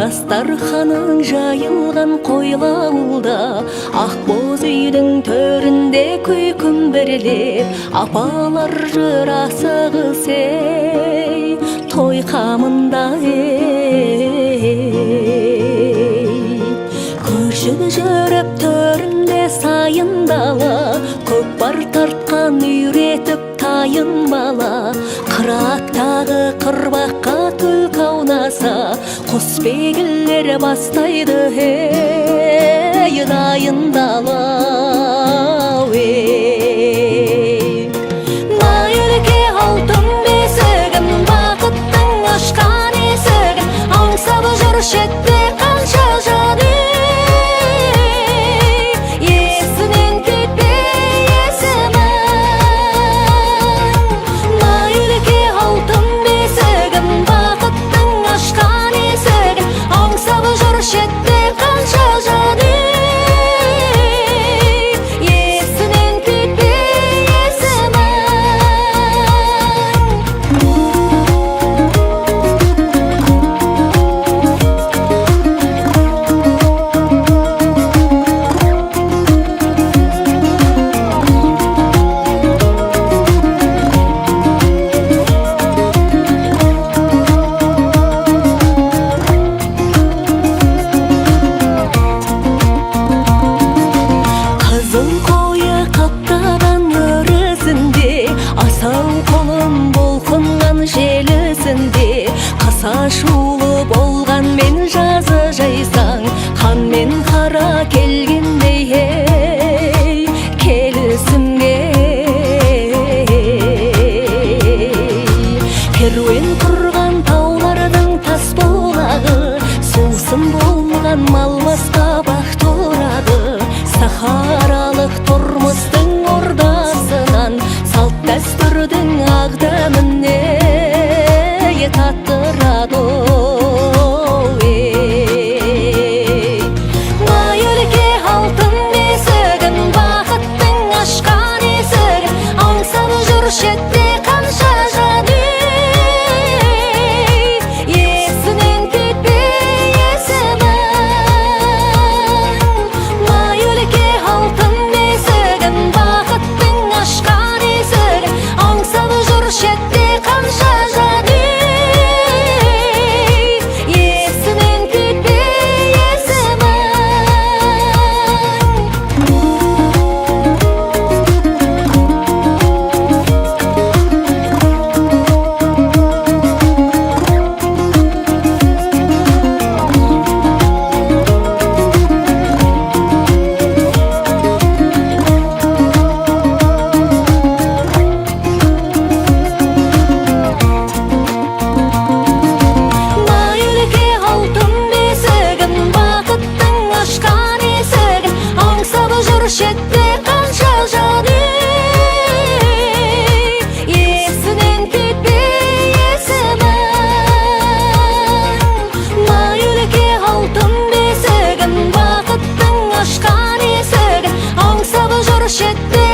Дастарханың жайылған қойлауылда, ақ боз үйдің төрінде күй күмбірлеп, апалар жыр асығыс ей, той қамында ей. Көшіп жүріп төрінде сайындала, көкпар тартқан үйретіп тайын бала. Қыраттағы қырбаққа түлкі аунаса, құсбегілер бастайды ей, дайындала ей. Майылке алтын бесігін, бақыттың ашқан есігін, аңсап жүр шетте қанша жан ей. Есінен кетпей есімің, майылке алтын бесігін, бақыттың ашқан есігін, аңсап жүр шетте қанша жан ей. Есінен кетпей есімің. Қызыл қойы қаптаған өрісінде, асау қолым болқынған желісінде, қаса шулы болған мен жазы жайсаң, хан мен қара келгендей ей, келісімге. Керуен құрған таулардың тас болағы, сусын болған мал басқа бақыт ұрады. Сахаралық тұрмыстың ордасынан, салт дәстүрдің ақ дәміне таттырады ей. Майылке алтын бесігін, бақыттың ашқан есігін, аңсап жүр шетте қанша жан ей. Есінен кетпей есімің, майылке алтын бесігін, бақыттың ашқан есігін, аңсап жүр шетте қанша жан ей. Есінен кетпей есімің. Майылке алтын бесігін, бақыттың ашқан есігін, аңсап жүр шетте қанша жан ей. Есінен кетпей есімің, майылке алтын бесігін, бақыттың ашқан есігін, аңсап жүр шетте